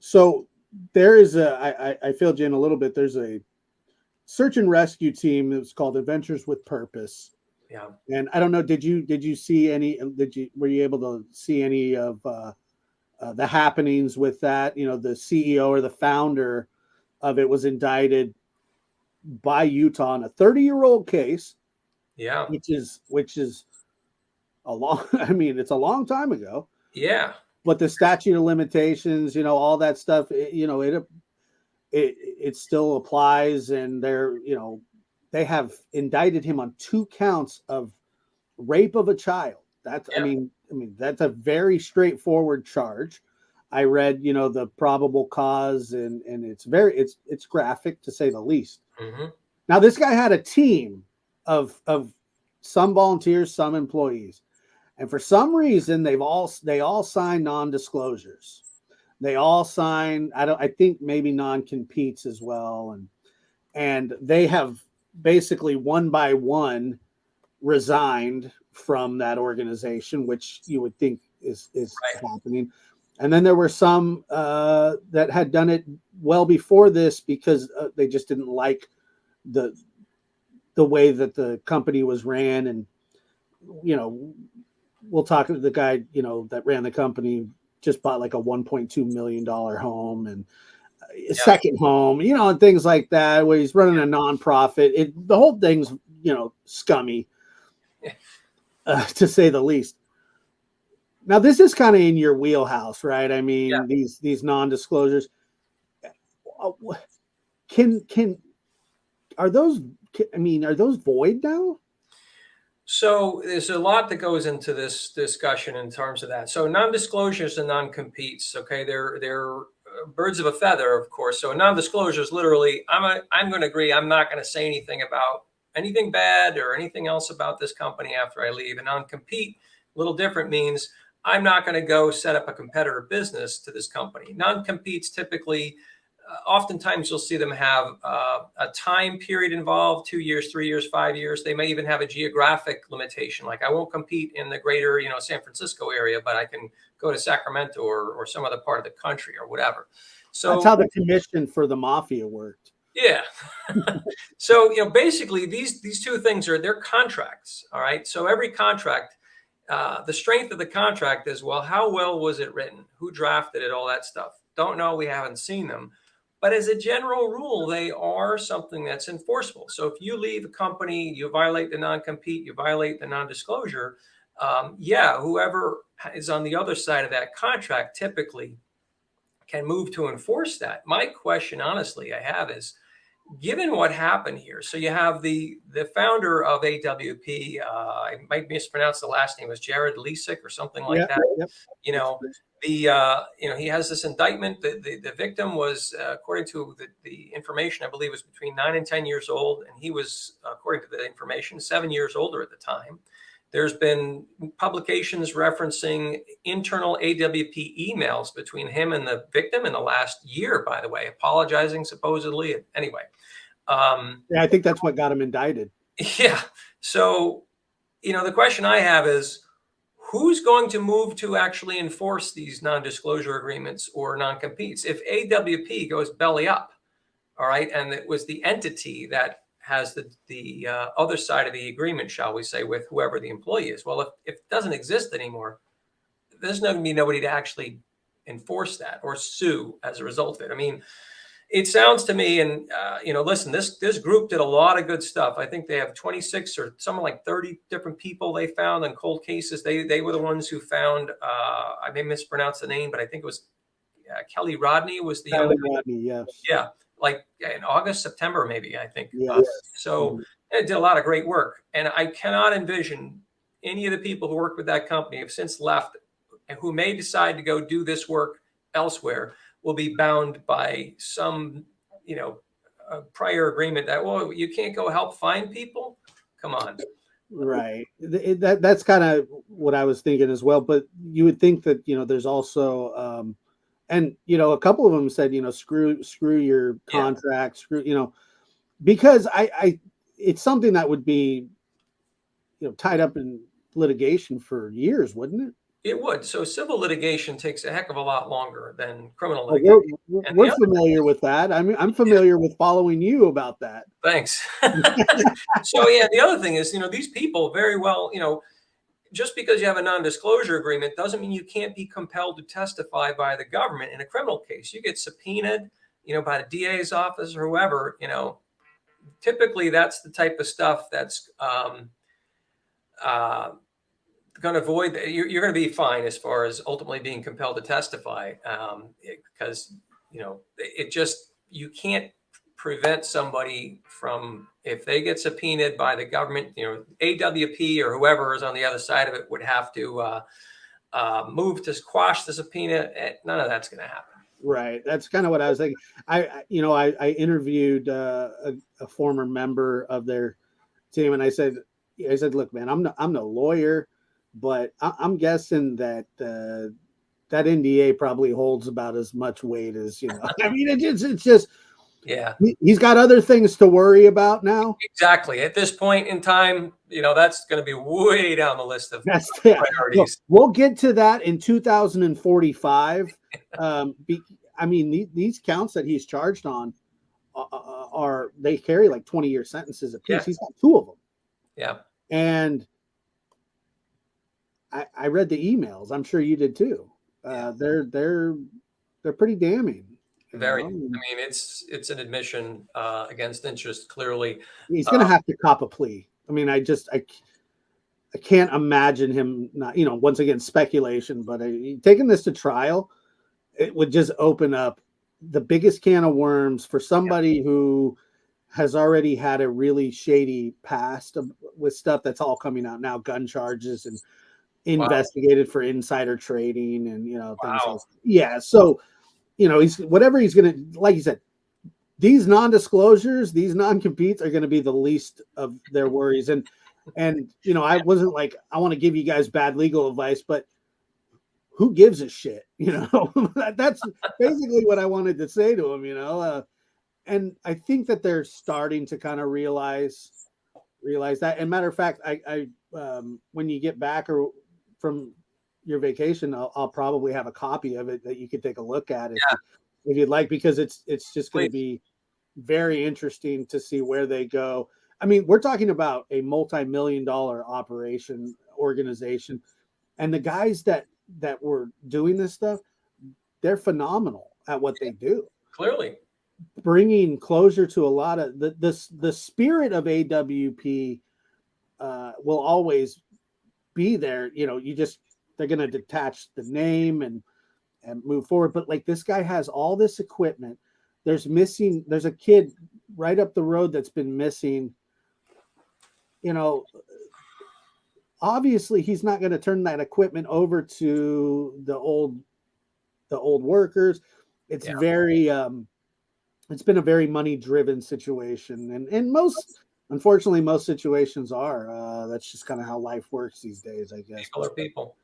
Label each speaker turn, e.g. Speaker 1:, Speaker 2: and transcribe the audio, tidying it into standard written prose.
Speaker 1: So there is I filled you in a little bit. There's a search and rescue team that's called Adventures with Purpose.
Speaker 2: Yeah.
Speaker 1: And I don't know, did you see any? Were you able to see any of the happenings with that? You know, the CEO or the founder of it was indicted by Utah on a 30-year-old case,
Speaker 2: Yeah.
Speaker 1: which is a long. I mean, it's a long time ago.
Speaker 2: Yeah.
Speaker 1: But the statute of limitations, all that stuff, it still applies, and they have indicted him on 2 counts of rape of a child. That's I
Speaker 2: Yeah.
Speaker 1: mean, I mean that's a very straightforward charge. I read, the probable cause, and it's graphic to say the least.
Speaker 2: Hmm.
Speaker 1: Now this guy had a team of some volunteers, some employees, and for some reason they all signed non-disclosures. They all sign, I think maybe non-competes as well, and they have basically one by one resigned from that organization, which you would think is
Speaker 2: Right.
Speaker 1: happening. And then there were some that had done it well before this because they just didn't like the the way that the company was ran. And you know, we'll talk to the guy that ran the company, just bought like a $1.2 million home and a
Speaker 2: Yeah.
Speaker 1: second home, and things like that, where he's running a nonprofit. The whole thing's scummy, to say the least. Now, this is kind of in your wheelhouse, right? I
Speaker 2: Yeah.
Speaker 1: mean, these non-disclosures. Uh, Can are those? I mean, are those void now?
Speaker 2: So there's a lot that goes into this discussion in terms of that. So non-disclosures and non-competes, okay, they're birds of a feather, of course. So a non-disclosure is literally I'm going to agree I'm not going to say anything about anything bad or anything else about this company after I leave. A non-compete, a little different, means I'm not going to go set up a competitor business to this company. Non-competes typically, oftentimes you'll see them have a time period involved: 2 years, 3 years, 5 years. They may even have a geographic limitation, like I won't compete in the greater San Francisco area, but I can go to Sacramento or some other part of the country or whatever.
Speaker 1: That's
Speaker 2: So
Speaker 1: how the commission for the mafia worked.
Speaker 2: yeah. So basically these two things they're contracts. All right, so every contract, the strength of the contract is, well, how well was it written, who drafted it, all that stuff. Don't know, we haven't seen them. But as a general rule, they are something that's enforceable. So if you leave a company, you violate the non-compete, you violate the non-disclosure, yeah, whoever is on the other side of that contract typically can move to enforce that. My question, honestly, I have is, given what happened here, so you have the founder of AWP, I might mispronounce the last name, was Jared Leisek or something like
Speaker 1: Yeah,
Speaker 2: that.
Speaker 1: yep.
Speaker 2: You
Speaker 1: That's
Speaker 2: know,
Speaker 1: true.
Speaker 2: he has this indictment. The victim was, according to the information, I believe, was between 9 and 10 years old, and he was, according to the information, 7 years older at the time. There's been publications referencing internal AWP emails between him and the victim in the last year, by the way, apologizing supposedly. Anyway,
Speaker 1: Yeah, I think that's what got him indicted.
Speaker 2: yeah. So, the question I have is, who's going to move to actually enforce these non-disclosure agreements or non-competes if AWP goes belly up? All right, and it was the entity that has the other side of the agreement, shall we say, with whoever the employee is. Well, if it doesn't exist anymore, there's not going to be nobody to actually enforce that or sue as a result of it. I mean, it sounds to me, and listen, this group did a lot of good stuff. I think they have 26 or something like 30 different people they found in cold cases. They were the ones who found. I may mispronounce the name, but I think it was Kelly Rodney was the young.
Speaker 1: Tyler Rodney, yes.
Speaker 2: Yeah, like in August, September, maybe, I think.
Speaker 1: Yes.
Speaker 2: So
Speaker 1: Mhm.
Speaker 2: it did a lot of great work. And I cannot envision any of the people who worked with that company have since left and who may decide to go do this work elsewhere will be bound by some, prior agreement that, well, you can't go help find people. Come on.
Speaker 1: Right. That's kind of what I was thinking as well. But you would think that there's also and a couple of them said screw your
Speaker 2: Yeah.
Speaker 1: contract, screw because I it's something that would be tied up in litigation for years, wouldn't it?
Speaker 2: It would. So civil litigation takes a heck of a lot longer than criminal
Speaker 1: Oh,
Speaker 2: litigation. And the
Speaker 1: we're
Speaker 2: other,
Speaker 1: familiar with that. I'm
Speaker 2: yeah,
Speaker 1: familiar with following you about that.
Speaker 2: thanks. So yeah, the other thing is, these people very well, just because you have a non-disclosure agreement doesn't mean you can't be compelled to testify by the government in a criminal case. You get subpoenaed, by the DA's office or whoever, typically that's the type of stuff that's uh, going to avoid, you're going to be fine as far as ultimately being compelled to testify, because, it just, you can't prevent somebody from, if they get subpoenaed by the government, AWP or whoever is on the other side of it would have to move to quash the subpoena. None of that's going to happen.
Speaker 1: Right. That's kind of what I was thinking. I interviewed a former member of their team, and I said, look, man, I'm no lawyer, but I'm guessing that that NDA probably holds about as much weight as I mean, it's just
Speaker 2: Yeah,
Speaker 1: he's got other things to worry about now.
Speaker 2: exactly. At this point in time, that's going to be way down the list of
Speaker 1: That's yeah.
Speaker 2: priorities.
Speaker 1: We'll get to that in 2045. I mean, these counts that he's charged on are they carry like 20-year sentences apiece.
Speaker 2: Yeah,
Speaker 1: He's got two of them,
Speaker 2: yeah.
Speaker 1: and I read the emails. I'm sure you did too.
Speaker 2: Yeah.
Speaker 1: They're pretty damning.
Speaker 2: Very. I mean, it's an admission against interest. Clearly,
Speaker 1: He's going to have to cop a plea. I mean, I can't imagine him not. Once again, speculation, but taking this to trial, it would just open up the biggest can of worms for somebody who has already had a really shady past with stuff that's all coming out now, gun charges and investigated for insider trading and things like so he's whatever he's gonna, like you said, these non-disclosures, these non-competes are going to be the least of their worries. And I wasn't like, I want to give you guys bad legal advice, but who gives a shit? That's basically what I wanted to say to him, and I think that they're starting to kind of realize that. And matter of fact, I when you get back or from your vacation, I'll probably have a copy of it that you could take a look at if you'd like, because it's just going to be very interesting to see where they go. I mean, we're talking about a multi-million-dollar operation organization, and the guys that were doing this stuff, they're phenomenal at what they do.
Speaker 2: Clearly,
Speaker 1: bringing closure to a lot of the spirit of AWP will always be there. They're going to detach the name and move forward. But like, this guy has all this equipment. There's a kid right up the road that's been missing. Obviously he's not going to turn that equipment over to the old workers. It's very it's been a very money driven situation, and unfortunately most situations are. That's just kind of how life works these days, I guess.
Speaker 2: people are people.